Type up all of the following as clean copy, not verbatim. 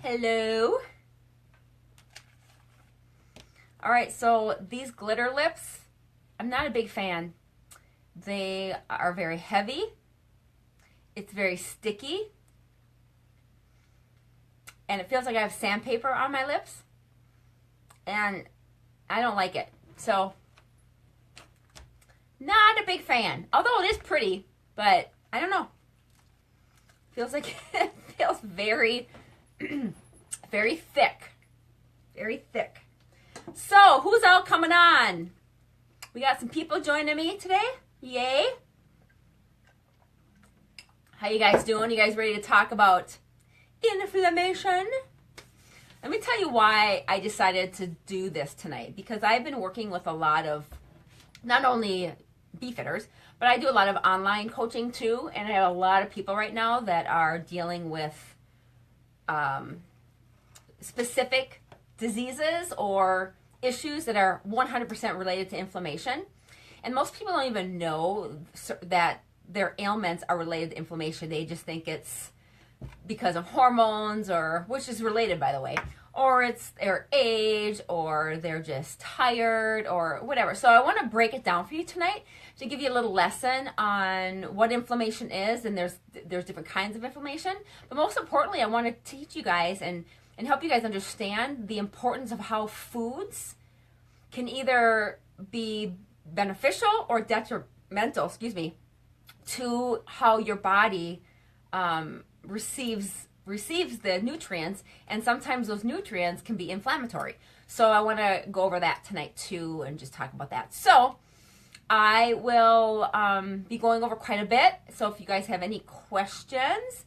Hello. All right, so these glitter lips, I'm not a big fan. They are very heavy. It's very sticky. And it feels like I have sandpaper on my lips. And I don't like it. So, not a big fan. Although it is pretty, but I don't know. Feels like it feels very, very thick. Very thick. So, who's all coming on? We got some people joining me today. Yay. How you guys doing? You guys ready to talk about inflammation? Let me tell you why I decided to do this tonight. Because I've been working with a lot of, not only beefitters, but I do a lot of online coaching too. And I have a lot of people right now that are dealing with specific diseases or issues that are 100% related to inflammation. And most people don't even know that their ailments are related to inflammation. They just think it's because of hormones, or which is related, by the way, or it's their age, or they're just tired, or whatever. So I want to break it down for you tonight to give you a little lesson on what inflammation is, and there's different kinds of inflammation. But most importantly, I want to teach you guys and help you guys understand the importance of how foods can either be beneficial or detrimental, to how your body receives the nutrients, and sometimes those nutrients can be inflammatory. So I want to go over that tonight too and just talk about that. So I will be going over quite a bit. So if you guys have any questions,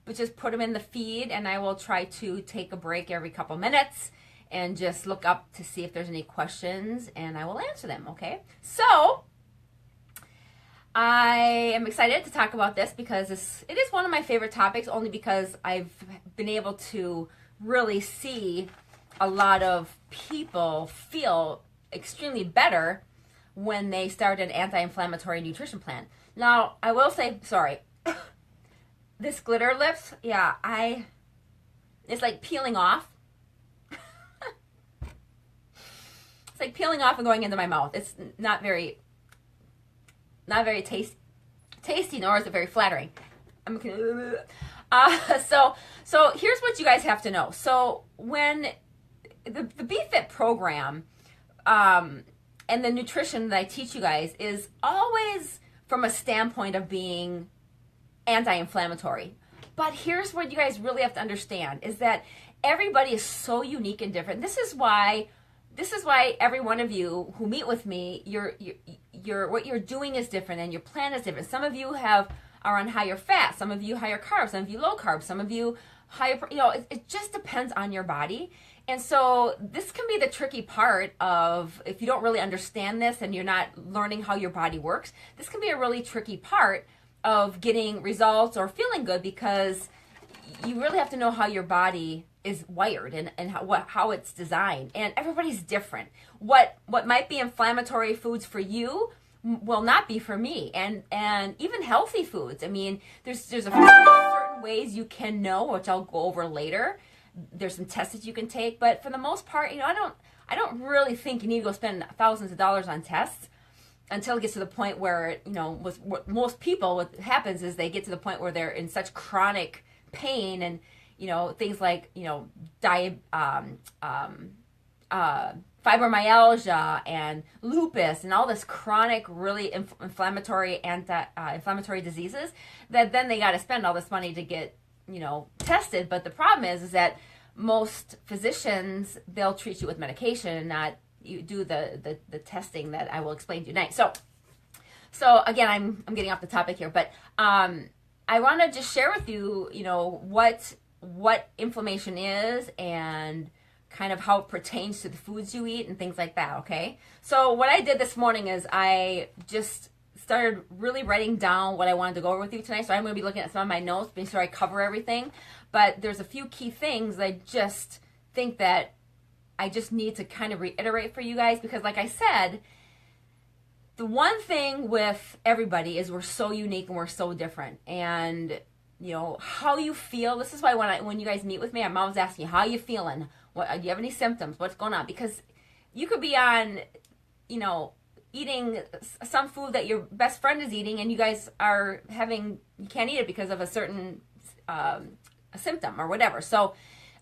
but just put them in the feed, and I will try to take a break every couple minutes and just look up to see if there's any questions, and I will answer them, okay? So I am excited to talk about this because it is one of my favorite topics, only because I've been able to really see a lot of people feel extremely better when they start an anti-inflammatory nutrition plan. Now, I will say, sorry, this glitter lips, yeah, it's like peeling off. It's like peeling off and going into my mouth. It's not very tasty, nor is it very flattering. So here's what you guys have to know. So when the BeFit program and the nutrition that I teach you guys is always from a standpoint of being anti-inflammatory. But here's what you guys really have to understand is that everybody is so unique and different. This is why every one of you who meet with me, what you're doing is different and your plan is different. Some of you are on higher fat, some of you higher carbs, some of you low carbs, some of you higher, it just depends on your body. And so this can be the tricky part of, if you don't really understand this and you're not learning how your body works, this can be a really tricky part of getting results or feeling good, because you really have to know how your body is wired and how it's designed, and everybody's different. What might be inflammatory foods for you will not be for me, and even healthy foods. I mean, there's a few certain ways you can know, which I'll go over later. There's some tests that you can take, but for the most part, I don't really think you need to go spend thousands of dollars on tests until it gets to the point where, with most people, what happens is they get to the point where they're in such chronic pain, and things like fibromyalgia and lupus and all this chronic, really inflammatory inflammatory diseases, that then they got to spend all this money to get tested. But the problem is that most physicians, they'll treat you with medication and not you do the testing that I will explain to you tonight. So again, I'm getting off the topic here, but I want to just share with you, what inflammation is and kind of how it pertains to the foods you eat and things like that, okay? So what I did this morning is I just started really writing down what I wanted to go over with you tonight. So I'm going to be looking at some of my notes, making sure I cover everything. But there's a few key things that I just think that I just need to kind of reiterate for you guys, because like I said, the one thing with everybody is we're so unique and we're so different. And how you feel. This is why when you guys meet with me, I'm always asking you, how you feeling? What, do you have any symptoms? What's going on? Because you could be on, eating some food that your best friend is eating, and you guys are you can't eat it because of a certain a symptom or whatever. So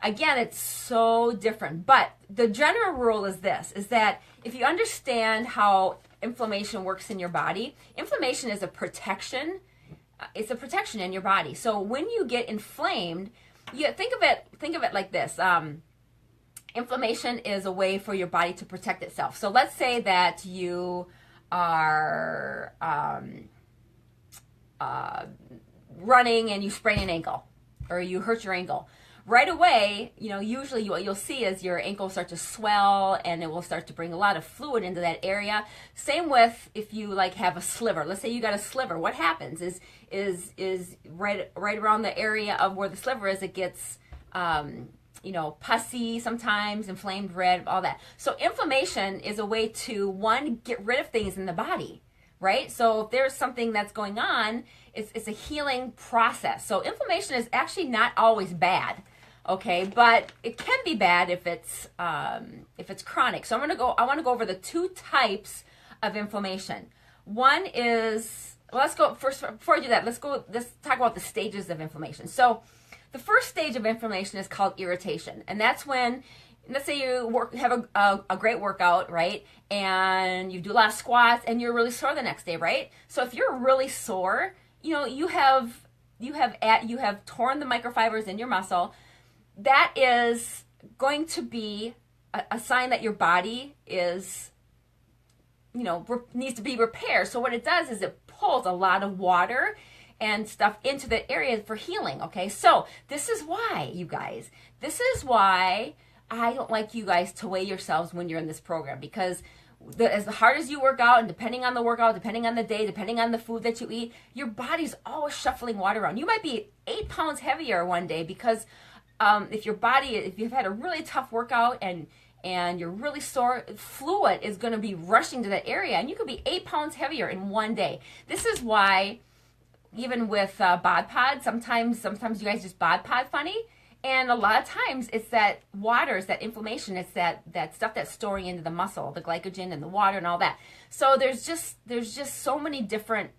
again, it's so different. But the general rule is this, is that if you understand how inflammation works in your body, inflammation is a protection. It's a protection in your body. So when you get inflamed, think of it like this. Inflammation is a way for your body to protect itself. So let's say that you are running and you sprain an ankle, or you hurt your ankle. Right away, usually what you'll see is your ankle start to swell, and it will start to bring a lot of fluid into that area. Same with if you have a sliver. Let's say you got a sliver. What happens is right around the area of where the sliver is, it gets pussy sometimes, inflamed, red, all that. So inflammation is a way to, one, get rid of things in the body, right? So if there's something that's going on, it's a healing process. So inflammation is actually not always bad, okay? But it can be bad if it's chronic. So I want to go over the two types of inflammation. One is, let's go first, before I do that, let's talk about the stages of inflammation. So the first stage of inflammation is called irritation, and that's when, let's say you have a great workout, right? And you do a lot of squats, and you're really sore the next day, right? So if you're really sore, you have torn the microfibers in your muscle. That is going to be a sign that your body is, needs to be repaired. So what it does is it pulls a lot of water and stuff into the area for healing, okay? So this is why, you guys, I don't like you guys to weigh yourselves when you're in this program, because as hard as you work out, and depending on the workout, depending on the day, depending on the food that you eat, your body's always shuffling water around. You might be 8 pounds heavier one day because if you've had a really tough workout and you're really sore, fluid is going to be rushing to that area, and you could be 8 pounds heavier in one day. This is why, even with bod pod, sometimes you guys just bod pod funny, and a lot of times it's that water, it's that inflammation, it's that stuff that's storing into the muscle, the glycogen and the water and all that. So there's just so many different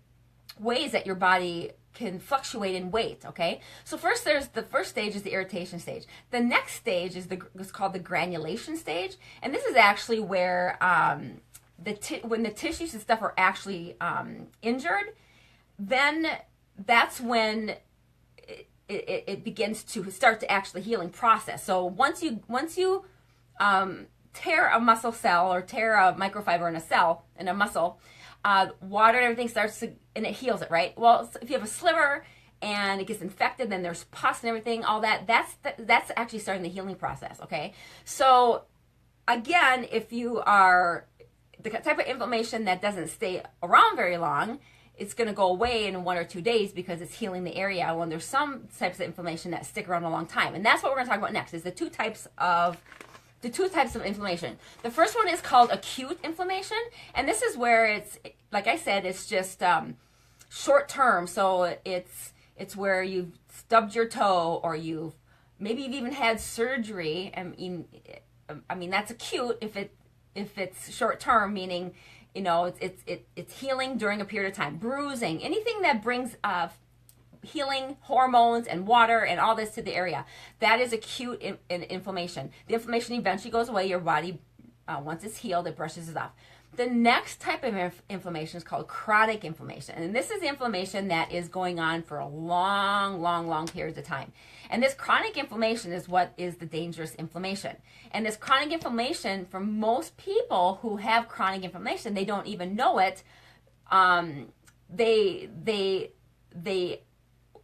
ways that your body can fluctuate in weight, okay? So the first stage is the irritation stage. The next stage is called the granulation stage, and this is actually where when the tissues and stuff are actually injured, then that's when it begins to start to actually healing process. So once you tear a muscle cell or tear a microfiber in a muscle, water and everything starts to, and it heals it, right? Well, if you have a sliver and it gets infected, then there's pus and everything, all that, that's actually starting the healing process, okay? So again, if you are the type of inflammation that doesn't stay around very long, it's going to go away in 1 or 2 days because it's healing the area, when there's some types of inflammation that stick around a long time. And that's what we're going to talk about next, is the two types of inflammation. The first one is called acute inflammation, and this is where it's, like I said, it's just short term. So it's where you've stubbed your toe, or you've even had surgery. I mean that's acute if it's short term, meaning it's healing during a period of time. Bruising, anything that brings healing, hormones and water and all this to the area, that is acute inflammation. The inflammation eventually goes away. Your body, once it's healed, it brushes it off. The next type of inflammation is called chronic inflammation, and this is inflammation that is going on for a long periods of time. And this chronic inflammation is what is the dangerous inflammation. And this chronic inflammation, for most people who have chronic inflammation, they don't even know it. They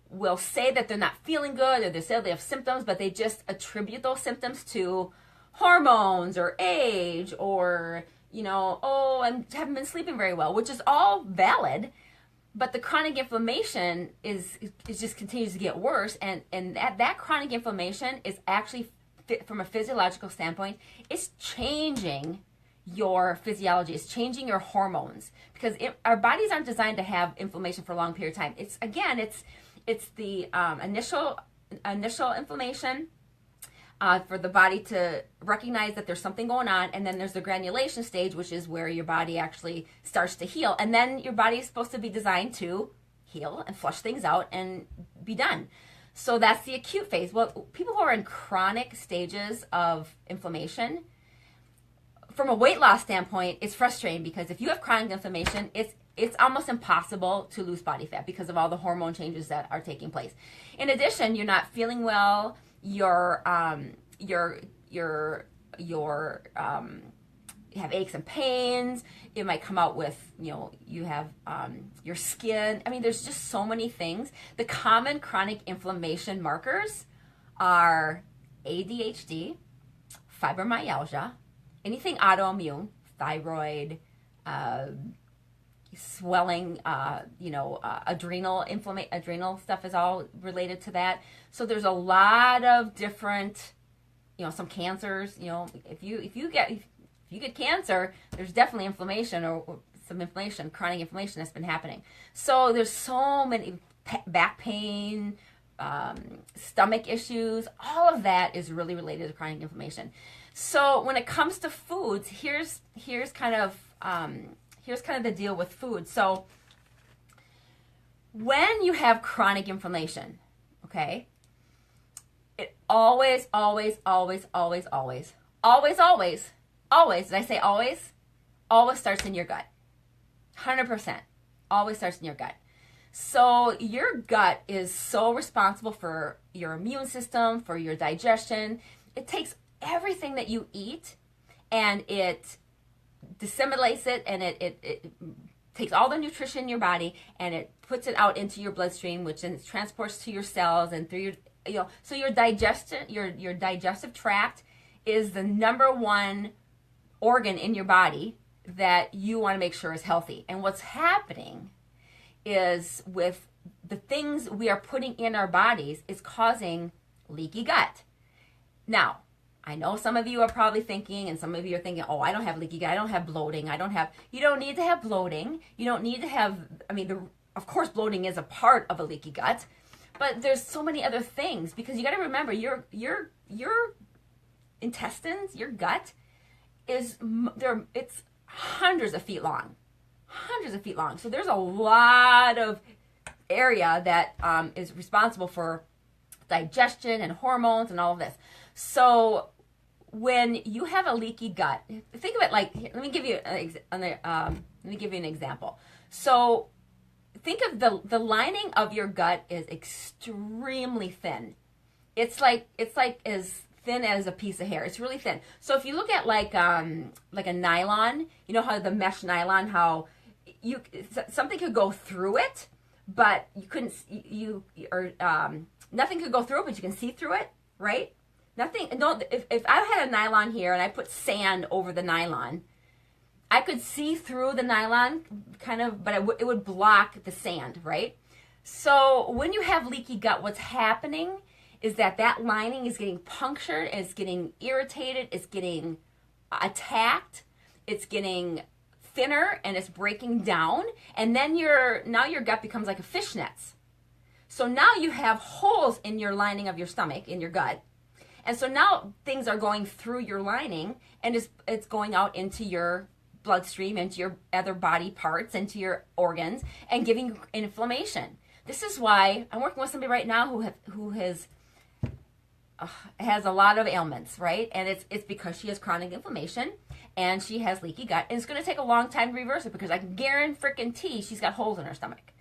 will say that they're not feeling good, or they say they have symptoms, but they just attribute those symptoms to hormones or age, or I haven't been sleeping very well, which is all valid. But the chronic inflammation is just continues to get worse, and that chronic inflammation is actually, from a physiological standpoint, it's changing your physiology. It's changing your hormones, because our bodies aren't designed to have inflammation for a long period of time. it's the initial inflammation, for the body to recognize that there's something going on, and then there's the granulation stage, which is where your body actually starts to heal, and then your body is supposed to be designed to heal and flush things out and be done. So that's the acute phase. Well, people who are in chronic stages of inflammation, from a weight loss standpoint, it's frustrating because if you have chronic inflammation, it's almost impossible to lose body fat because of all the hormone changes that are taking place. In addition, you're not feeling well. You have aches and pains. It might come out with, you have your skin. I mean, there's just so many things. The common chronic inflammation markers are ADHD, fibromyalgia, anything autoimmune, thyroid, swelling, adrenal stuff is all related to that. So there's a lot of different, some cancers. If you get cancer, there's definitely inflammation or some inflammation, chronic inflammation that's been happening. So there's so many, back pain, stomach issues. All of that is really related to chronic inflammation. So when it comes to foods, here's kind of the deal with food. So when you have chronic inflammation, okay, it always, did I say always? Always starts in your gut. 100%. Always starts in your gut. So your gut is so responsible for your immune system, for your digestion. It takes everything that you eat and it disseminates it, and it takes all the nutrition in your body and it puts it out into your bloodstream, which then transports to your cells and through your, so your digestive tract is the number one organ in your body that you want to make sure is healthy. And what's happening is with the things we are putting in our bodies is causing leaky gut. Now, I know some of you are probably thinking, and some of you are thinking, oh, I don't have leaky gut, I don't have bloating, you don't need to have bloating, you don't need to have, of course bloating is a part of a leaky gut, but there's so many other things, because you got to remember, your intestines, your gut, it's hundreds of feet long, so there's a lot of area that is responsible for digestion and hormones and all of this. So when you have a leaky gut, think of it like, let me give you an example. So think of the lining of your gut is extremely thin. It's like as thin as a piece of hair. It's really thin. So if you look at like a nylon, you know how the mesh nylon, how something could go through it, but you couldn't, nothing could go through it, but you can see through it, right? Nothing. If I had a nylon here and I put sand over the nylon, I could see through the nylon, kind of, but it would block the sand, right? So when you have leaky gut, what's happening is that lining is getting punctured, it's getting irritated, it's getting attacked, it's getting thinner, and it's breaking down, and then now your gut becomes like a fishnets. So now you have holes in your lining of your stomach, in your gut. And so now things are going through your lining, and it's going out into your bloodstream, into your other body parts, into your organs, and giving inflammation. This is why I'm working with somebody right now who has a lot of ailments, right? And it's because she has chronic inflammation and she has leaky gut, and it's going to take a long time to reverse it, because I can guarantee she's got holes in her stomach.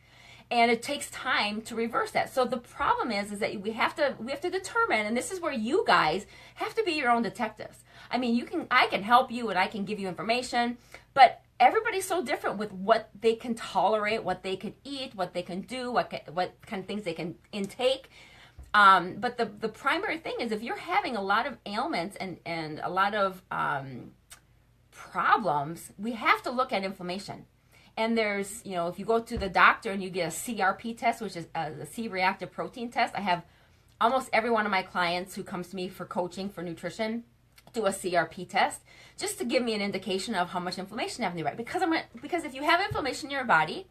And it takes time to reverse that. So the problem is that we have to determine, and this is where you guys have to be your own detectives. I can help you and I can give you information, but everybody's so different with what they can tolerate, what they can eat, what they can do, what kind of things they can intake. But the primary thing is, if you're having a lot of ailments and a lot of problems, we have to look at inflammation. And there's, if you go to the doctor and you get a CRP test, which is a C-reactive protein test, I have almost every one of my clients who comes to me for coaching for nutrition do a CRP test, just to give me an indication of how much inflammation you have in your body. Because if you have inflammation in your body,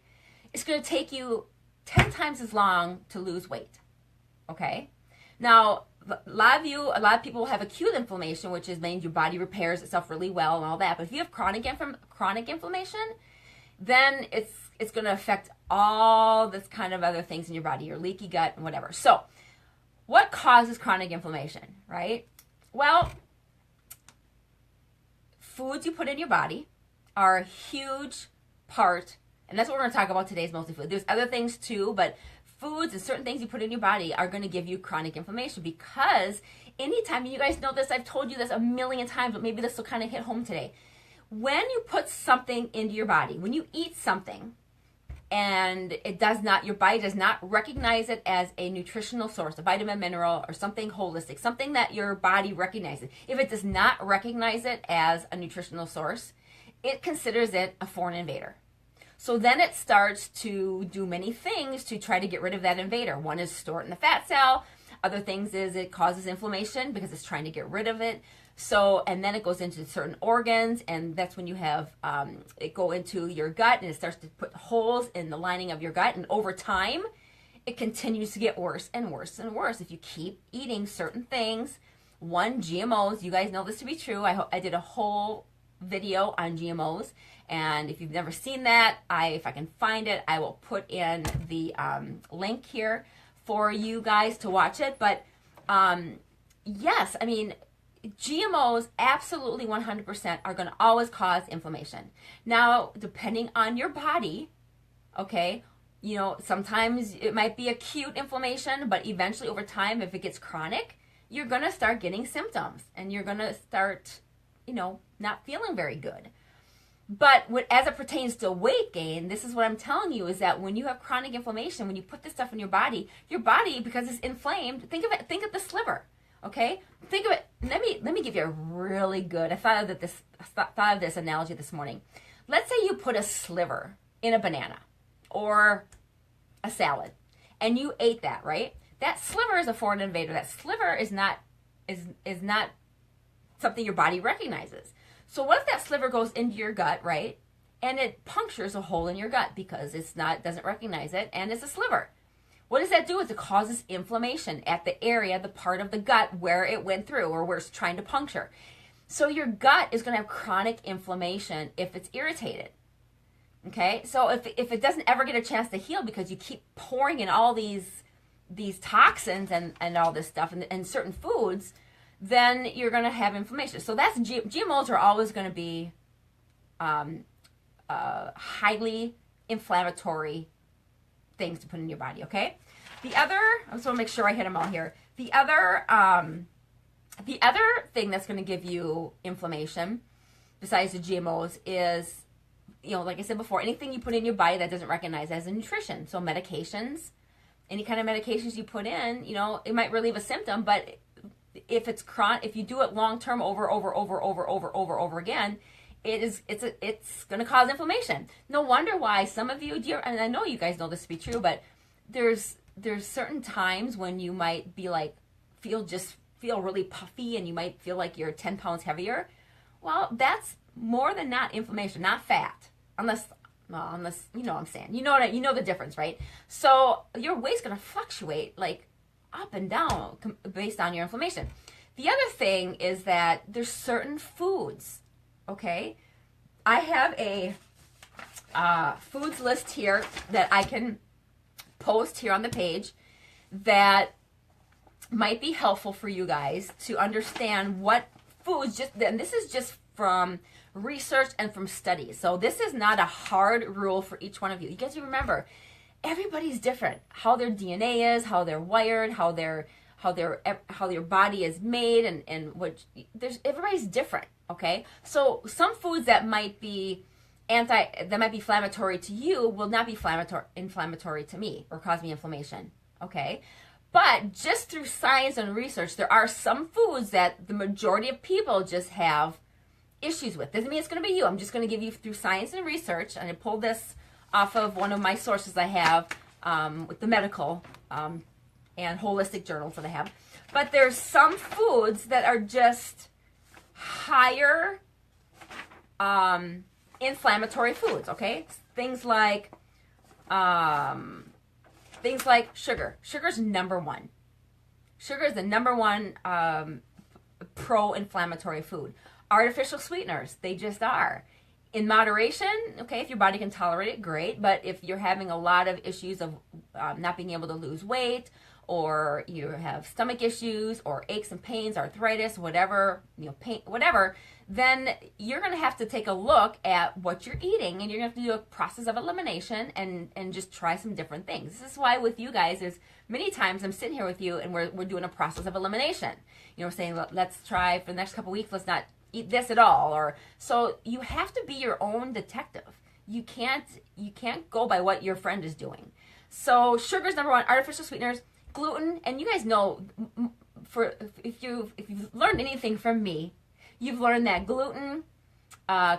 it's going to take you 10 times as long to lose weight. Okay? Now, a lot of people have acute inflammation, which means your body repairs itself really well and all that. But if you have chronic inflammation, then it's going to affect all this kind of other things in your body, your leaky gut and whatever. So, what causes chronic inflammation, right? Well, foods you put in your body are a huge part, and that's what we're going to talk about today is mostly food. There's other things too, but foods and certain things you put in your body are going to give you chronic inflammation because anytime, and you guys know this, I've told you this a million times, but maybe this will kind of hit home today. When you put something into your body, when you eat something, and your body does not recognize it as a nutritional source, a vitamin, mineral, or something holistic, something that your body recognizes. If it does not recognize it as a nutritional source, it considers it a foreign invader. So then it starts to do many things to try to get rid of that invader. One is store it in the fat cell. Other things is it causes inflammation because it's trying to get rid of it. So, and then it goes into certain organs, and that's when you have it go into your gut, and it starts to put holes in the lining of your gut. And over time, it continues to get worse and worse and worse if you keep eating certain things. One, GMOs. You guys know this to be true. I did a whole video on GMOs, and if you've never seen that, if I can find it, I will put in the link here for you guys to watch it. But yes, I mean, GMOs absolutely 100% are going to always cause inflammation. Now, depending on your body, okay, you know, sometimes it might be acute inflammation, but eventually over time, if it gets chronic, you're going to start getting symptoms and you're going to start, you know, not feeling very good. But as it pertains to weight gain, this is what I'm telling you is that when you have chronic inflammation, when you put this stuff in your body, because it's inflamed, think of the sliver. Okay, think of it. Let me give you a really good. I thought of this analogy this morning. Let's say you put a sliver in a banana or a salad, and you ate that. Right? That sliver is a foreign invader. That sliver is not something your body recognizes. So what if that sliver goes into your gut, right? And it punctures a hole in your gut because doesn't recognize it, and it's a sliver. What does that do? It causes inflammation at the area, the part of the gut where it went through or where it's trying to puncture. So your gut is going to have chronic inflammation if it's irritated. Okay? So if it doesn't ever get a chance to heal because you keep pouring in all these toxins and all this stuff and certain foods, then you're going to have inflammation. So that's GMOs are always going to be highly inflammatory things to put in your body, okay? The other, I just want to make sure I hit them all here. The other thing that's going to give you inflammation, besides the GMOs, is, you know, like I said before, anything you put in your body that doesn't recognize as a nutrition. So medications, any kind of medications you put in, you know, it might relieve a symptom, but if it's if you do it long term over again, it's going to cause inflammation. No wonder why some of you, and I know you guys know this to be true, but there's certain times when you might be like, feel really puffy and you might feel like you're 10 pounds heavier. Well, that's more than not inflammation, not fat, unless you know what I'm saying. You know the difference, right? So your weight's going to fluctuate like up and down based on your inflammation. The other thing is that there's certain foods. Okay, I have a foods list here that I can post here on the page that might be helpful for you guys to understand what foods, and this is just from research and from studies. So this is not a hard rule for each one of you. You guys remember, everybody's different. How their DNA is, how they're wired, how your body is made, and everybody's different. Okay, so some foods that might be inflammatory to you will not be inflammatory to me or cause me inflammation. Okay, but just through science and research, there are some foods that the majority of people just have issues with. Doesn't mean it's going to be you. I'm just going to give you through science and research, and I pulled this off of one of my sources I have with the medical and holistic journals that I have. But there's some foods that are just higher inflammatory foods, okay? Things like Things like sugar. Sugar's number one. Sugar is the number one pro-inflammatory food. Artificial sweeteners, they just are. In moderation, okay, if your body can tolerate it, great. But if you're having a lot of issues of not being able to lose weight, or you have stomach issues, or aches and pains, arthritis, whatever, pain, whatever, then you're going to have to take a look at what you're eating, and you're going to have to do a process of elimination and just try some different things. This is why with you guys, there's many times I'm sitting here with you and we're doing a process of elimination. Saying, let's try for the next couple weeks, let's not eat this at all. Or so you have to be your own detective. You can't go by what your friend is doing. So sugar's number one, artificial sweeteners, gluten, and you guys know, if you've learned anything from me, you've learned that gluten,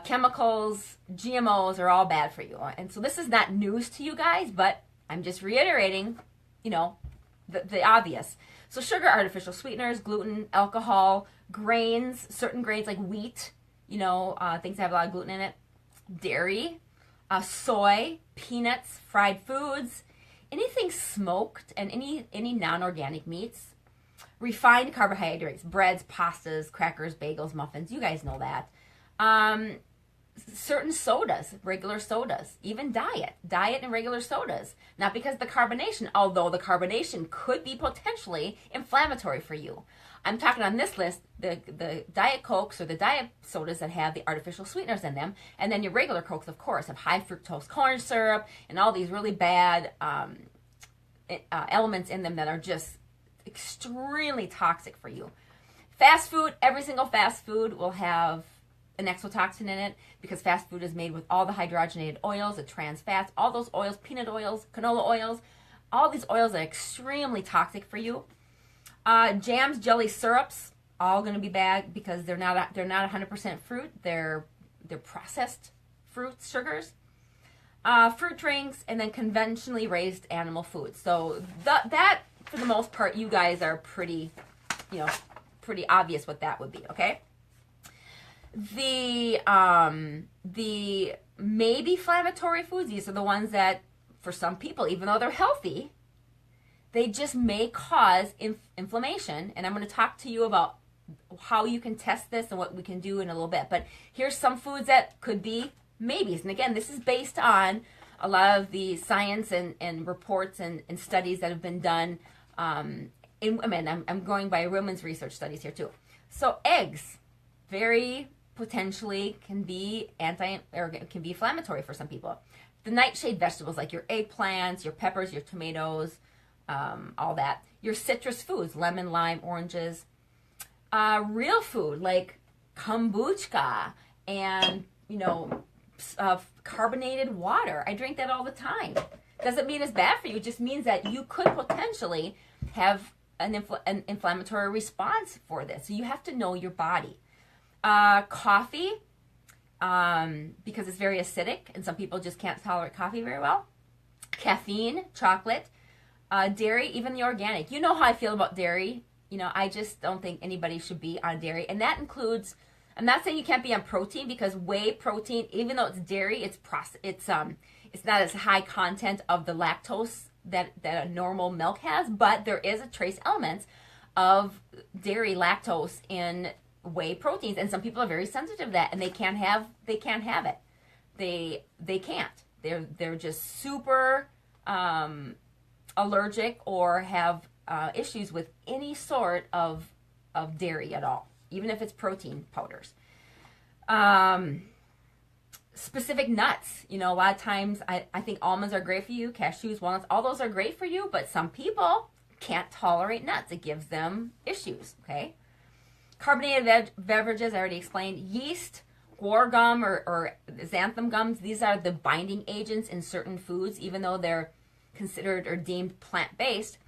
chemicals, GMOs are all bad for you. And so this is not news to you guys, but I'm just reiterating, the obvious. So sugar, artificial sweeteners, gluten, alcohol, grains, certain grains like wheat, things that have a lot of gluten in it, dairy, soy, peanuts, fried foods, anything smoked, and any non-organic meats, refined carbohydrates, breads, pastas, crackers, bagels, muffins. You guys know that. Certain sodas, regular sodas, even diet and regular sodas. Not because of the carbonation, although the carbonation could be potentially inflammatory for you. I'm talking on this list, the Diet Cokes or the diet sodas that have the artificial sweeteners in them, and then your regular Cokes, of course, have high fructose corn syrup and all these really bad elements in them that are just extremely toxic for you. Fast food, every single fast food will have an exotoxin in it because fast food is made with all the hydrogenated oils, the trans fats, all those oils, peanut oils, canola oils, all these oils are extremely toxic for you. Jams, jelly, syrups, all going to be bad because they're not 100% fruit. They're processed fruits, sugars. Fruit drinks, and then conventionally raised animal foods. So that for the most part, you guys are pretty obvious what that would be. Okay. The maybe inflammatory foods, these are the ones that for some people, even though they're healthy, they just may cause inflammation. And I'm going to talk to you about how you can test this and what we can do in a little bit. But here's some foods that could be maybes. And again, this is based on a lot of the science and reports and studies that have been done. I'm going by women's research studies here too. So eggs, very potentially can be inflammatory for some people. The nightshade vegetables like your eggplants, your peppers, your tomatoes, all that. Your citrus foods, lemon, lime, oranges. Real food like kombucha and carbonated water. I drink that all the time. Doesn't mean it's bad for you. It just means that you could potentially have an inflammatory response for this. So you have to know your body. Coffee, because it's very acidic, and some people just can't tolerate coffee very well. Caffeine, chocolate, dairy, even the organic. You know how I feel about dairy. I just don't think anybody should be on dairy, and that includes. I'm not saying you can't be on protein because whey protein, even though it's dairy, it's not as high content of the lactose that a normal milk has, but there is a trace element of dairy lactose in whey proteins, and some people are very sensitive to that, and they can't have it. They can't. They're just super allergic or have issues with any sort of dairy at all, even if it's protein powders. Specific nuts, a lot of times I think almonds are great for you, cashews, walnuts, all those are great for you, but some people can't tolerate nuts. It gives them issues, okay? Carbonated beverages, I already explained. Yeast, guar gum, or xanthan gums, these are the binding agents in certain foods, even though they're considered or deemed plant-based.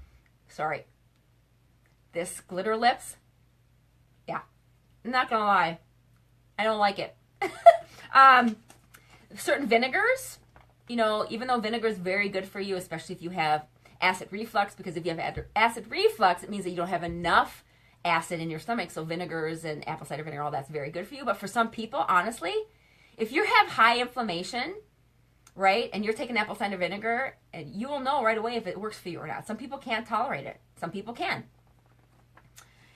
Sorry. This glitter lips, yeah, I'm not gonna lie, I don't like it. Certain vinegars, even though vinegar is very good for you, especially if you have acid reflux, because if you have acid reflux, it means that you don't have enough acid in your stomach. So vinegars and apple cider vinegar, all that's very good for you. But for some people, honestly, if you have high inflammation, right? And you're taking apple cider vinegar, and you will know right away if it works for you or not. Some people can't tolerate it. Some people can.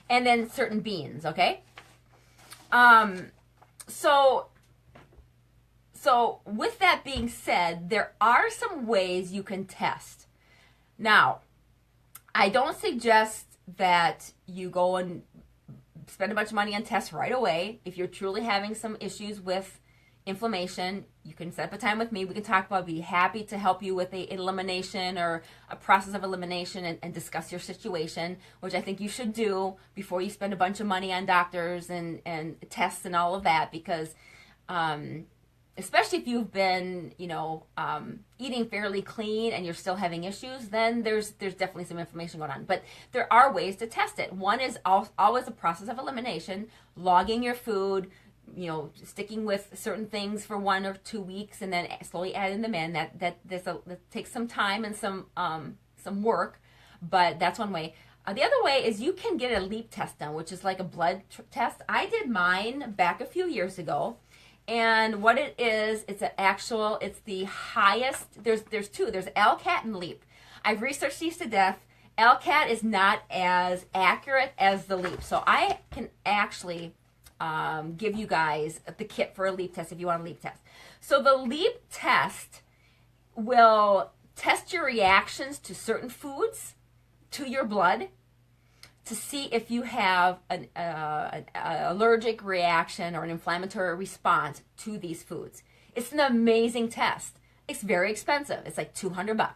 And then certain beans, okay? So with that being said, there are some ways you can test. Now, I don't suggest that you go and spend a bunch of money on tests right away. If you're truly having some issues with inflammation, you can set up a time with me. We can talk about it. I'd be happy to help you with a elimination or a process of elimination and discuss your situation, which I think you should do before you spend a bunch of money on doctors and tests and all of that, because especially if you've been, eating fairly clean and you're still having issues, then there's definitely some inflammation going on. But there are ways to test it. One is always a process of elimination, logging your food, sticking with certain things for 1 or 2 weeks and then slowly adding them in. That takes some time and some work, but that's one way. The other way is you can get a leap test done, which is like a blood test. I did mine back a few years ago. And what it is, it's the highest, there's two, there's LCAT and LEAP. I've researched these to death. LCAT is not as accurate as the LEAP. So I can actually give you guys the kit for a LEAP test if you want a LEAP test. So the LEAP test will test your reactions to certain foods, to your blood, to see if you have an allergic reaction or an inflammatory response to these foods. It's an amazing test. It's very expensive. It's like $200.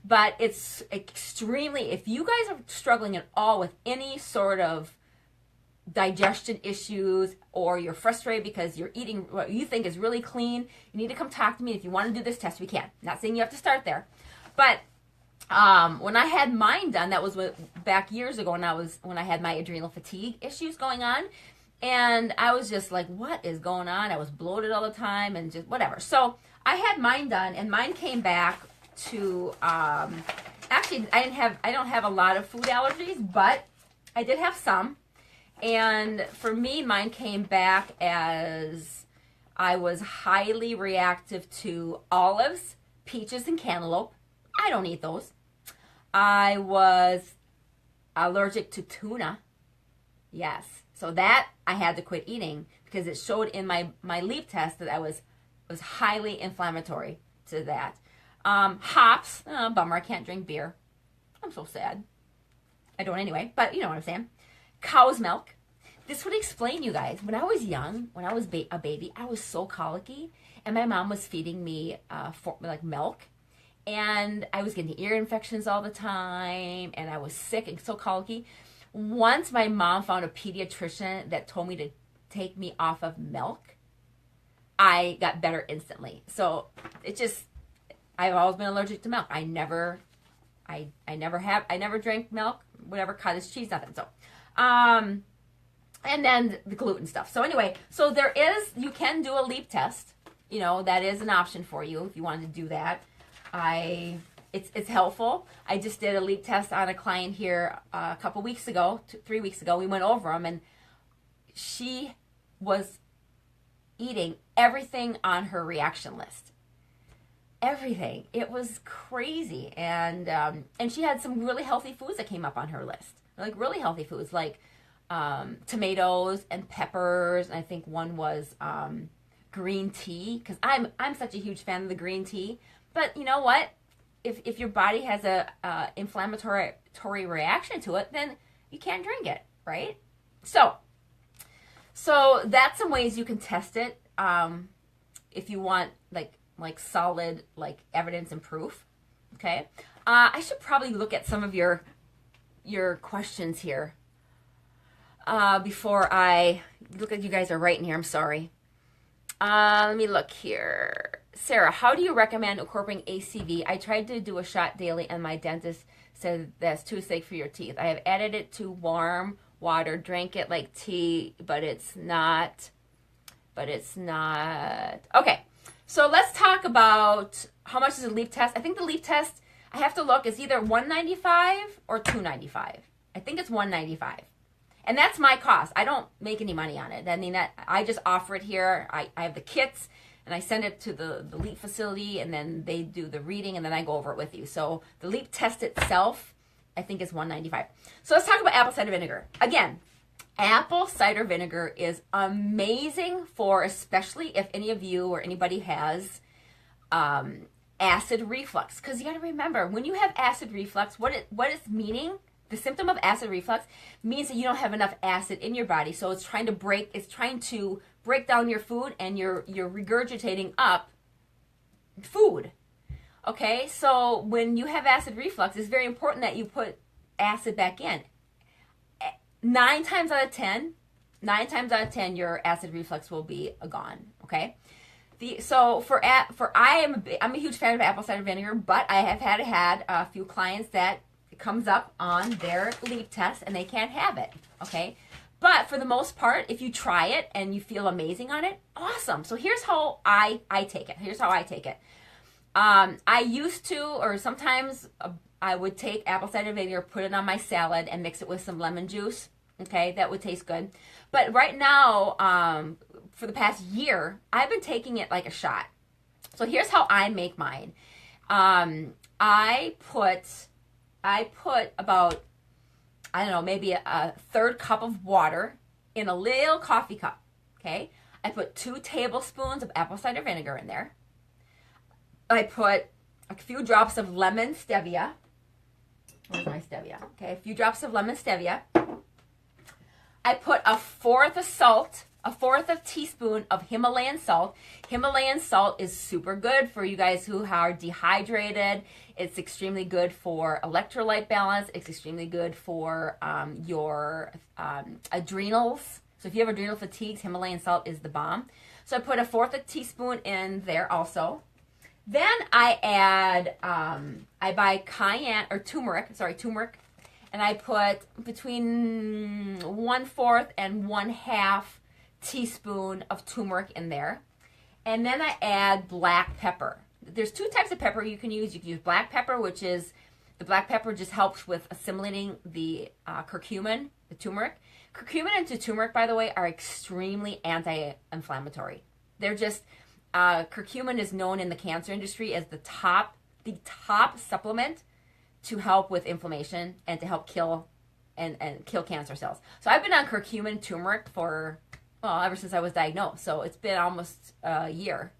But it's extremely, if you guys are struggling at all with any sort of digestion issues, or you're frustrated because you're eating what you think is really clean, you need to come talk to me. If you want to do this test, we can. Not saying you have to start there. But when I had mine done, that was back years ago when I had my adrenal fatigue issues going on, and I was just like, what is going on? I was bloated all the time and just whatever. So I had mine done, and mine came back to actually I don't have a lot of food allergies, but I did have some. And for me, mine came back as I was highly reactive to olives, peaches, and cantaloupe. I don't eat those. I was allergic to tuna. Yes. So that I had to quit eating because it showed in my LEAP test that I was highly inflammatory to that. Hops. Oh, bummer. I can't drink beer. I'm so sad. I don't anyway, but you know what I'm saying. Cow's milk. This would explain, you guys. When I was young, when I was a baby, I was so colicky, and my mom was feeding me milk. And I was getting ear infections all the time, and I was sick and so colicky. Once my mom found a pediatrician that told me to take me off of milk, I got better instantly. So I've always been allergic to milk. I never drank milk, whatever, cottage cheese, nothing. So, and then the gluten stuff. So anyway, you can do a LEAP test. That is an option for you if you wanted to do that. It's helpful. I just did a LEAP test on a client here a couple weeks ago, 3 weeks ago. We went over them, and she was eating everything on her reaction list. Everything. It was crazy, and she had some really healthy foods that came up on her list, like really healthy foods, like tomatoes and peppers. And I think one was green tea, because I'm such a huge fan of the green tea. But you know what? If your body has a inflammatory reaction to it, then you can't drink it, right? So that's some ways you can test it if you want like solid evidence and proof. Okay. I should probably look at some of your questions here before I look at you guys are writing here. I'm sorry. Let me look here. Sarah, how do you recommend incorporating ACV? I tried to do a shot daily, and my dentist said that's too acidic for your teeth. I have added it to warm water, drank it like tea, but it's not. Okay, so let's talk about how much is a LEAP test. I think the LEAP test, I have to look, is either $195 or $295. I think it's $195. And that's my cost. I don't make any money on it. I mean, I just offer it here. I have the kits. and I send it to the LEAP facility, and then they do the reading, and then I go over it with you. So the LEAP test itself, I think, is $195. So let's talk about apple cider vinegar. Again, apple cider vinegar is amazing for, especially if any of you or anybody has acid reflux. Because you got to remember, when you have acid reflux, what it's meaning, the symptom of acid reflux means that you don't have enough acid in your body. So it's trying to break down your food, and you're regurgitating up food. Okay, so when you have acid reflux, it's very important that you put acid back in. 9 times out of 10, your acid reflux will be gone. Okay, I'm a huge fan of apple cider vinegar, but I have had a few clients that it comes up on their LEAP test and they can't have it. Okay, but for the most part, if you try it and you feel amazing on it, awesome. So here's how I take it. I used to, or sometimes I would take apple cider vinegar, put it on my salad, and mix it with some lemon juice. Okay, that would taste good. But right now, for the past year, I've been taking it like a shot. So here's how I make mine. I put about, I don't know, maybe a third cup of water in a little coffee cup. Okay, I put 2 tablespoons of apple cider vinegar in there. I put a few drops of lemon stevia. Where's my stevia? Okay, a few drops of lemon stevia. I put a fourth of teaspoon of Himalayan salt. Himalayan salt is super good for you guys who are dehydrated. It's extremely good for electrolyte balance. It's extremely good for your adrenals. So if you have adrenal fatigues, Himalayan salt is the bomb. So I put a fourth of a teaspoon in there also. Then I add, I buy turmeric, and I put between 1/4 and 1/2 teaspoon of turmeric in there. And then I add black pepper. There's 2 types of pepper you can use. You can use black pepper, which is, the black pepper just helps with assimilating the curcumin, the turmeric. Curcumin and turmeric, by the way, are extremely anti-inflammatory. They're just, curcumin is known in the cancer industry as the top supplement to help with inflammation and to help kill kill cancer cells. So I've been on curcumin turmeric for, ever since I was diagnosed. So it's been almost a year.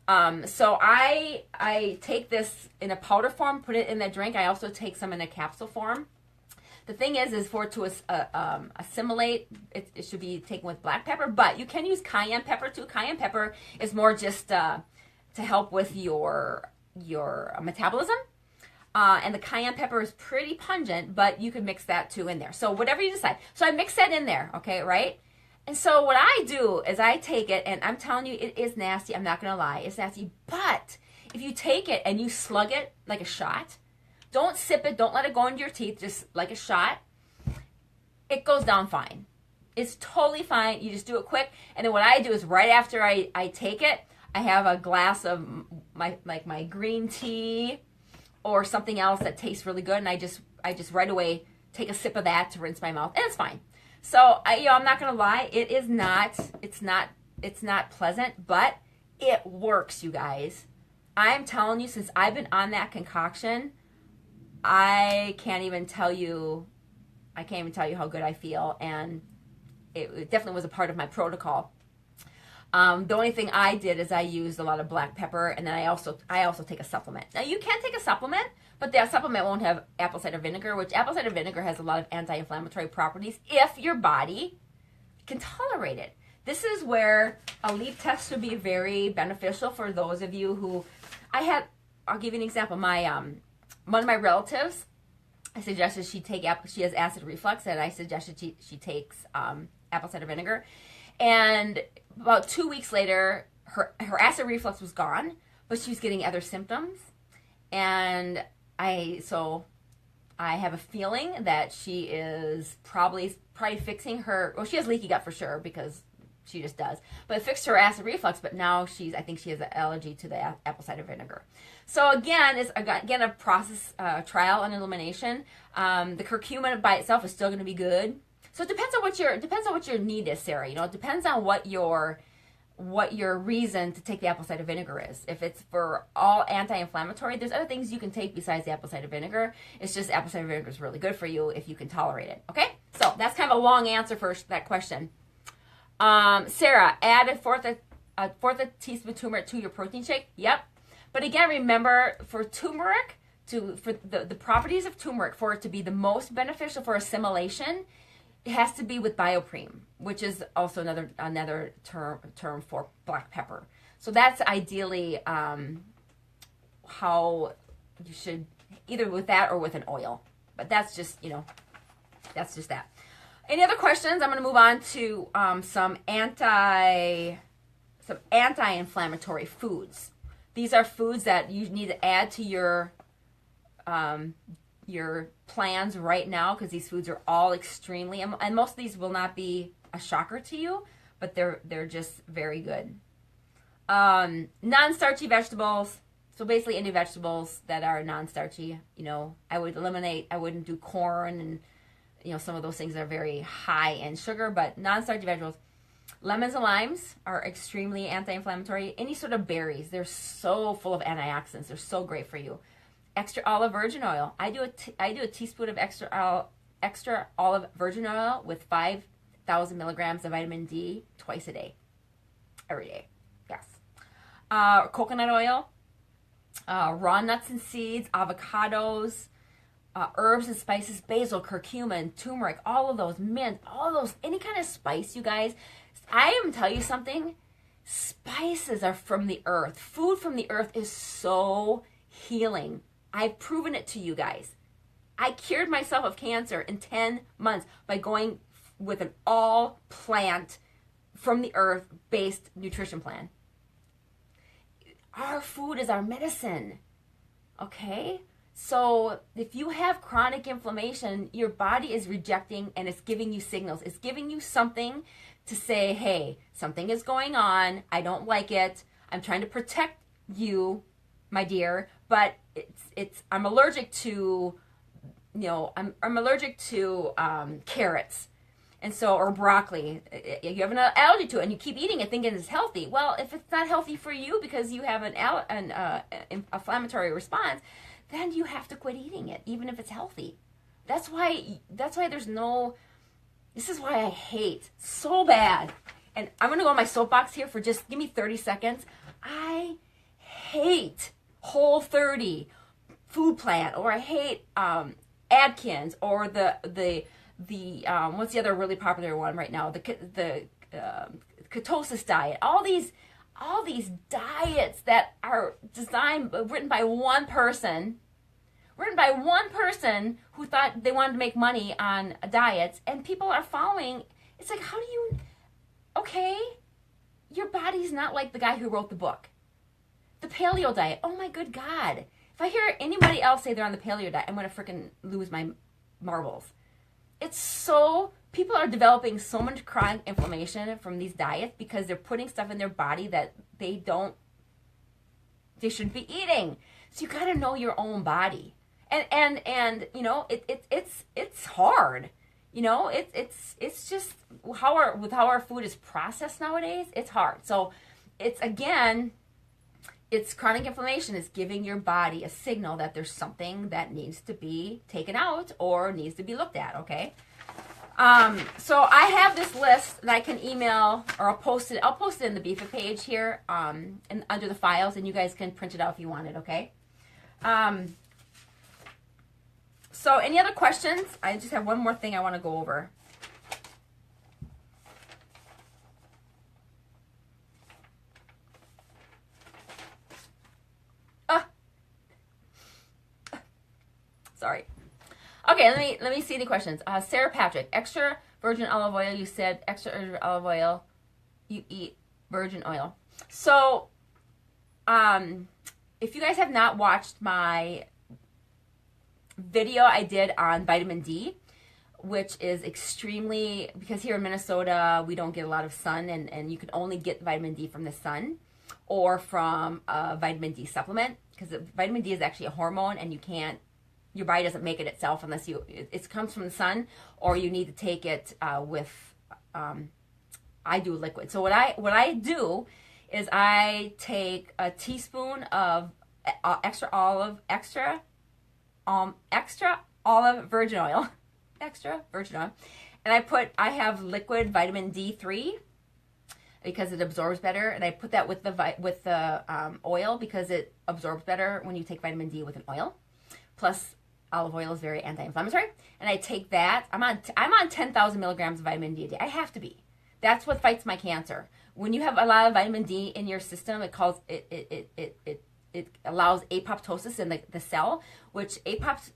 So I take this in a powder form, put it in the drink. I also take some in a capsule form. The thing is for it to assimilate, it should be taken with black pepper, but you can use cayenne pepper too. Cayenne pepper is more just to help with your metabolism. And the cayenne pepper is pretty pungent, but you can mix that too in there. So whatever you decide. So I mix that in there, okay, right? And so what I do is I take it, and I'm telling you, it is nasty. I'm not going to lie. It's nasty. But if you take it and you slug it like a shot, don't sip it, don't let it go into your teeth, just like a shot, it goes down fine. It's totally fine. You just do it quick. And then what I do is right after I take it, I have a glass of my green tea or something else that tastes really good, and I just right away take a sip of that to rinse my mouth, and it's fine. So I'm not gonna lie, it's not pleasant, but it works, you guys. I'm telling you, since I've been on that concoction, I can't even tell you how good I feel, and it definitely was a part of my protocol. The only thing I did is I used a lot of black pepper, and then I also take a supplement. Now you can take a supplement, but that supplement won't have apple cider vinegar, which apple cider vinegar has a lot of anti-inflammatory properties if your body can tolerate it. This is where a LEAP test would be very beneficial for those of you who, I'll give you an example. One of my relatives, I suggested she has acid reflux, and I suggested she takes apple cider vinegar. And about 2 weeks later, her acid reflux was gone, but she was getting other symptoms. And I have a feeling that she is probably fixing her, she has leaky gut for sure, because she just does. But it fixed her acid reflux, but now I think she has an allergy to the apple cider vinegar. So again, it's a process, trial and elimination. The curcumin by itself is still going to be good. So it depends on what your need is, Sarah. It depends on what your what your reason to take the apple cider vinegar is. If it's for all anti-inflammatory, there's other things you can take besides the apple cider vinegar. It's just apple cider vinegar is really good for you if you can tolerate it. Okay, so that's kind of a long answer for that question. Sarah, add a fourth of teaspoon turmeric to your protein shake. Yep, but again, remember for turmeric, for the properties of turmeric, for it to be the most beneficial for assimilation, it has to be with biopreme, which is also another term for black pepper. So that's ideally how you should, either with that or with an oil. But that's just, that's just that. Any other questions? I'm going to move on to some anti-inflammatory foods. These are foods that you need to add to your plans right now, because these foods are all extremely, and most of these will not be a shocker to you, but they're just very good. Non-starchy vegetables. So basically any vegetables that are non-starchy, I would eliminate. I wouldn't do corn and some of those things are very high in sugar, but non-starchy vegetables. Lemons and limes are extremely anti-inflammatory. Any sort of berries, they're so full of antioxidants. They're so great for you. Extra olive virgin oil. I do a teaspoon of extra olive virgin oil with 5,000 milligrams of vitamin D twice a day, every day. Yes. Coconut oil, raw nuts and seeds, avocados, herbs and spices, basil, curcumin, turmeric, all of those, mint, all of those, any kind of spice, you guys. I am telling you something. Spices are from the earth. Food from the earth is so healing. I've proven it to you guys. I cured myself of cancer in 10 months by going with an all plant from the earth based nutrition plan. Our food is our medicine. Okay? So if you have chronic inflammation, your body is rejecting and it's giving you signals. It's giving you something to say, hey, something is going on. I don't like it. I'm trying to protect you, my dear, but I'm allergic to, I'm allergic to carrots, and so, or broccoli. You have an allergy to it, and you keep eating it thinking it's healthy. Well, if it's not healthy for you because you have an inflammatory response, then you have to quit eating it, even if it's healthy. That's why there's no. This is why I hate so bad. And I'm gonna go on my soapbox here for just give me 30 seconds. I hate Whole30 food plan, or I hate Atkins, or the what's the other really popular one right now? The ketosis diet. All these diets that are written by one person who thought they wanted to make money on diets, and people are following. It's like, how do you? Okay, your body's not like the guy who wrote the book. The paleo diet. Oh my good God. If I hear anybody else say they're on the paleo diet, I'm going to freaking lose my marbles. People are developing so much chronic inflammation from these diets because they're putting stuff in their body that they shouldn't be eating. So you got to know your own body. And it's hard. It's just how our food is processed nowadays, it's hard. So it's chronic inflammation is giving your body a signal that there's something that needs to be taken out or needs to be looked at, okay? So I have this list that I can email, or I'll post it in the BFIT page here, and under the files, and you guys can print it out if you want it, okay? So any other questions? I just have one more thing I want to go over. Sorry. Okay, let me see any questions. Sarah Patrick, extra virgin olive oil. You said extra virgin olive oil. You eat virgin oil. So, if you guys have not watched my video I did on vitamin D, which is extremely, because here in Minnesota we don't get a lot of sun, and you can only get vitamin D from the sun or from a vitamin D supplement, because vitamin D is actually a hormone, and your body doesn't make it itself unless it comes from the sun, or you need to take it with I do liquid. So what I do is I take a teaspoon of extra olive virgin oil, and I have liquid vitamin D3 because it absorbs better, and I put that with the oil because it absorbs better when you take vitamin D with an oil. Plus, olive oil is very anti-inflammatory, and I take that. I'm on 10,000 milligrams of vitamin D a day. I have to be. That's what fights my cancer. When you have a lot of vitamin D in your system, it allows apoptosis in the cell, which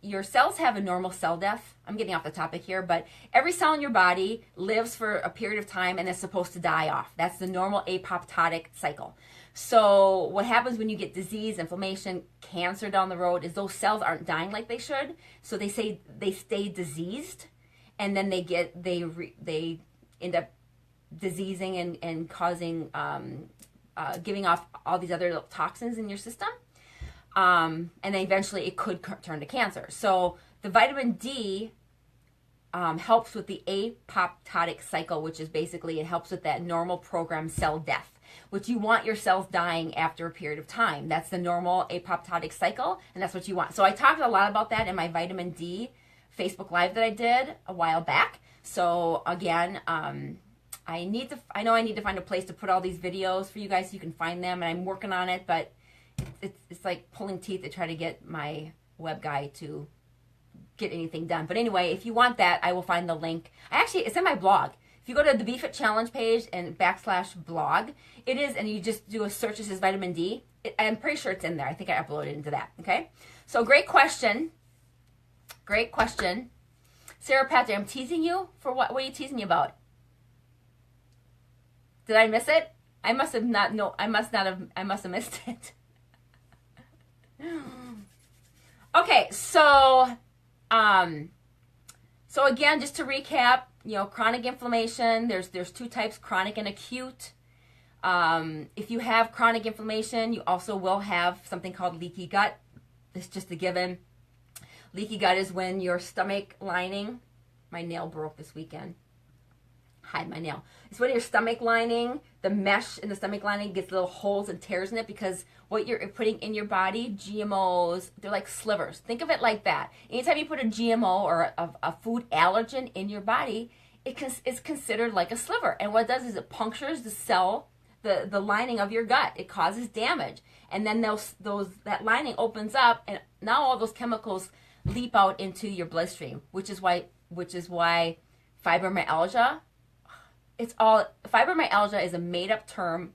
your cells have a normal cell death. I'm getting off the topic here, but every cell in your body lives for a period of time and is supposed to die off. That's the normal apoptotic cycle. So what happens when you get disease, inflammation, cancer down the road is those cells aren't dying like they should. So they stay diseased, and then they end up diseasing and causing giving off all these other little toxins in your system, and then eventually it could turn to cancer. So the vitamin D helps with the apoptotic cycle, which is basically it helps with that normal programmed cell death, which you want your cells dying after a period of time. That's the normal apoptotic cycle, and that's what you want. So I talked a lot about that in my vitamin D Facebook Live that I did a while back. So again, I know I need to find a place to put all these videos for you guys so you can find them, and I'm working on it, but it's like pulling teeth to try to get my web guy to get anything done. But anyway, if you want that, I will find the link. It's in my blog. If you go to the BeFit Challenge page and /blog, it is, and you just do a search that says vitamin D. I'm pretty sure it's in there. I think I uploaded it into that. Okay? So great question. Great question. Sarah Patrick, I'm teasing you for what? What are you teasing me about? Did I miss it? I must have missed it. Okay, so again, just to recap, chronic inflammation, there's two types, chronic and acute. If you have chronic inflammation, you also will have something called leaky gut. It's just a given. Leaky gut is when your stomach lining, my nail broke this weekend. Hide my nail. It's when your stomach lining, the mesh in the stomach lining gets little holes and tears in it because what you're putting in your body, GMOs, they're like slivers. Think of it like that. Anytime you put a GMO or a food allergen in your body, it's considered like a sliver. And what it does is it punctures the cell, the lining of your gut. It causes damage. And then that lining opens up, and now all those chemicals leap out into your bloodstream, which is why fibromyalgia, fibromyalgia is a made-up term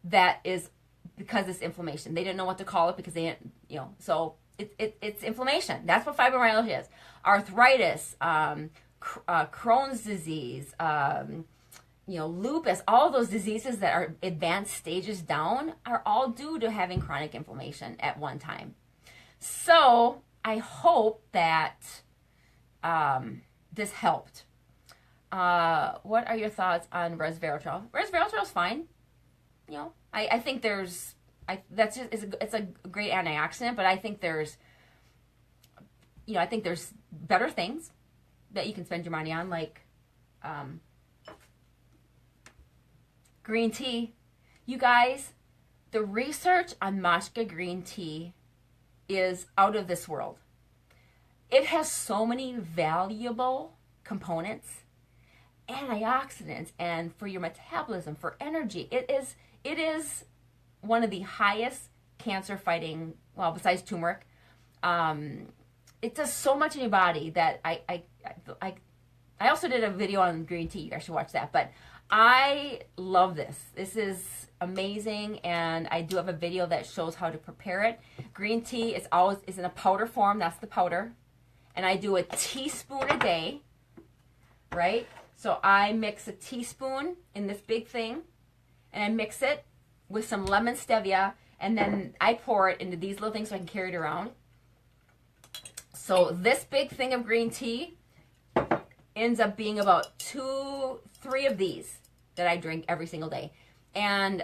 that is because it's inflammation. They didn't know what to call it because they didn't, so it's inflammation. That's what fibromyalgia is. Arthritis, Crohn's disease, lupus, all those diseases that are advanced stages down are all due to having chronic inflammation at one time. So I hope that this helped. What are your thoughts on resveratrol? Resveratrol is fine. I think it's a great antioxidant, but I think there's better things that you can spend your money on, like green tea. You guys, the research on matcha green tea is out of this world. It has so many valuable components, antioxidants, and for your metabolism, for energy. It is one of the highest cancer fighting, well, besides turmeric. It does so much in your body that I also did a video on green tea. You guys should watch that. But I love this. This is amazing, and I do have a video that shows how to prepare it. Green tea is in a powder form. That's the powder. And I do a teaspoon a day, right? So I mix a teaspoon in this big thing, and I mix it with some lemon stevia, and then I pour it into these little things so I can carry it around. So this big thing of green tea ends up being about 2-3 of these that I drink every single day. And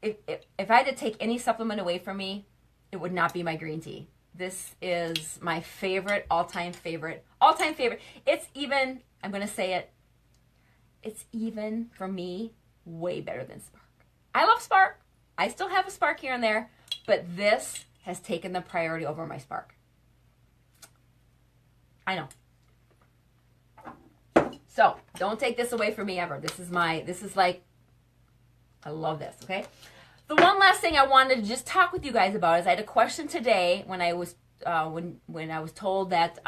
if I had to take any supplement away from me, it would not be my green tea. This is my favorite, all-time favorite. It's even, I'm going to say it, it's even, for me, way better than Spark. I love Spark. I still have a Spark here and there, but this has taken the priority over my Spark. I know. So don't take this away from me ever. This is like, I love this, okay? The one last thing I wanted to just talk with you guys about is I had a question today when I was when I was told that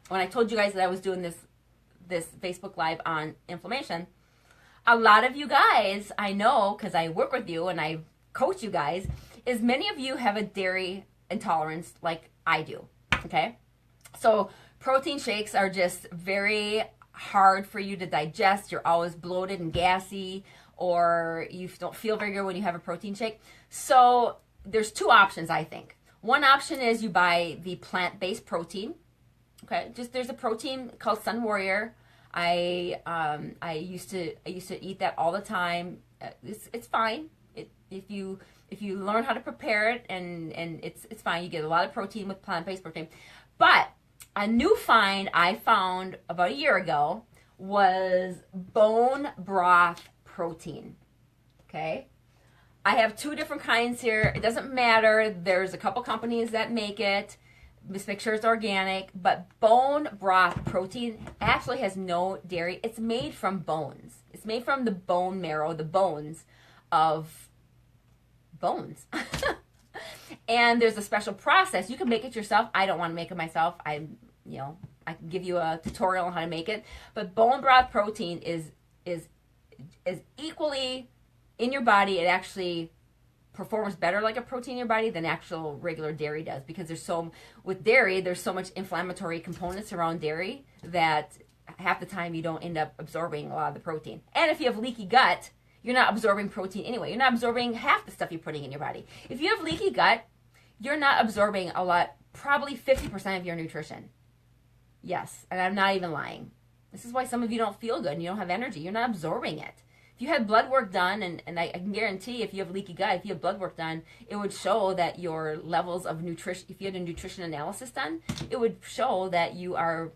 when I told you guys that I was doing this Facebook Live on inflammation. A lot of you guys, I know because I work with you and I coach you guys, is many of you have a dairy intolerance like I do, okay? So protein shakes are just very hard for you to digest. You're always bloated and gassy, or you don't feel very good when you have a protein shake. So there's two options, I think. One option is you buy the plant-based protein. Okay, just there's a protein called Sun Warrior. I used to eat that all the time. It's fine. If you learn how to prepare it, and it's fine. You get a lot of protein with plant-based protein. But a new find I found about a year ago was bone broth protein. Okay, I have two different kinds here. It doesn't matter. There's a couple companies that make it. Just make sure it's organic. But bone broth protein actually has no dairy. It's made from bones. It's made from the bone marrow, the bones of bones. And there's a special process. You can make it yourself. I don't want to make it myself. I can give you a tutorial on how to make it. But bone broth protein is equally in your body. It actually performs better like a protein in your body than actual regular dairy does, because with dairy there's so much inflammatory components around dairy that half the time you don't end up absorbing a lot of the protein. And if you have leaky gut, you're not absorbing protein anyway. You're not absorbing half the stuff you're putting in your body. If you have leaky gut, you're not absorbing a lot, probably 50% of your nutrition. Yes, and I'm not even lying. This is why some of you don't feel good and you don't have energy. You're not absorbing it. If you had blood work done, and I can guarantee if you have leaky gut, if you have blood work done, it would show that your levels of nutrition, if you had a nutrition analysis done, it would show that you are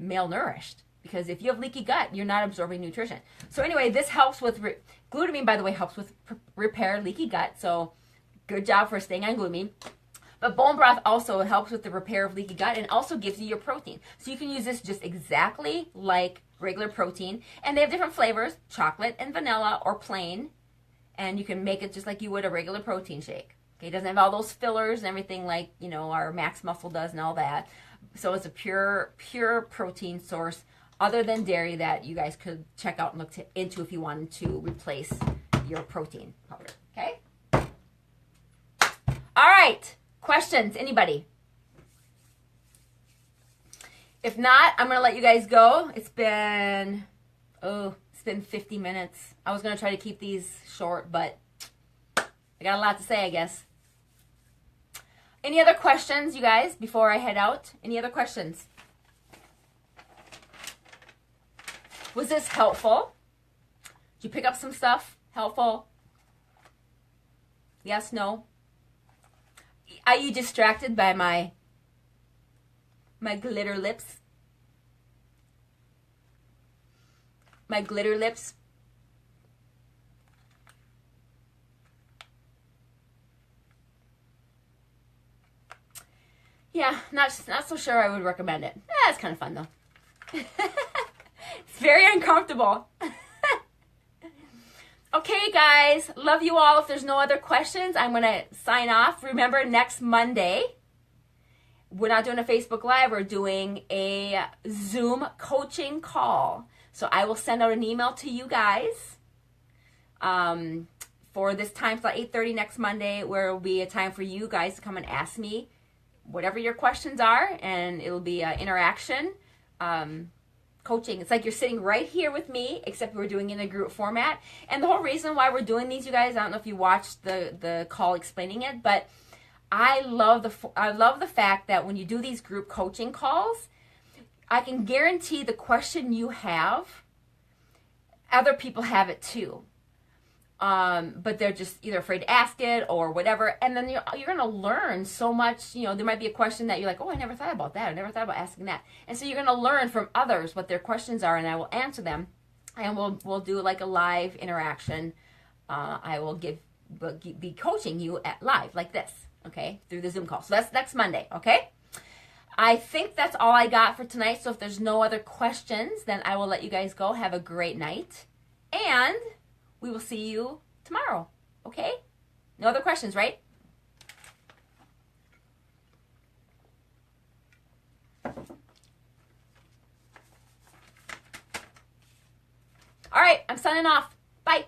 malnourished. Because if you have leaky gut, you're not absorbing nutrition. So anyway, this helps with, glutamine, by the way, helps with repair leaky gut. So good job for staying on glutamine. But bone broth also helps with the repair of leaky gut and also gives you your protein. So you can use this just exactly like regular protein. And they have different flavors, chocolate and vanilla or plain. And you can make it just like you would a regular protein shake. Okay, it doesn't have all those fillers and everything like, our Max Muscle does and all that. So it's a pure protein source other than dairy that you guys could check out and look into if you wanted to replace your protein powder. Okay? All right. Questions? Anybody? If not, I'm going to let you guys go. It's been 50 minutes. I was going to try to keep these short, but I got a lot to say, I guess. Any other questions, you guys, before I head out? Any other questions? Was this helpful? Did you pick up some stuff? Helpful? Yes, no? Are you distracted by my glitter lips? My glitter lips? Yeah, not so sure I would recommend it. It's kind of fun though. It's very uncomfortable. Okay, guys. Love you all. If there's no other questions, I'm going to sign off. Remember, next Monday, we're not doing a Facebook Live. We're doing a Zoom coaching call. So I will send out an email to you guys for this time slot, 8:30 next Monday, where it will be a time for you guys to come and ask me whatever your questions are, and it will be an interaction. Coaching. It's like you're sitting right here with me, except we're doing it in a group format. And the whole reason why we're doing these, you guys, I don't know if you watched the call explaining it, but I love the fact that when you do these group coaching calls, I can guarantee the question you have, other people have it too. But they're just either afraid to ask it or whatever. And then you're going to learn so much. There might be a question that you're like, oh, I never thought about that. I never thought about asking that. And so you're going to learn from others what their questions are, and I will answer them. and we'll do like a live interaction. I will be coaching you at live like this, okay, through the Zoom call. So that's next Monday, okay? I think that's all I got for tonight. So if there's no other questions, then I will let you guys go. Have a great night, and we will see you tomorrow, okay? No other questions, right? All right, I'm signing off. Bye.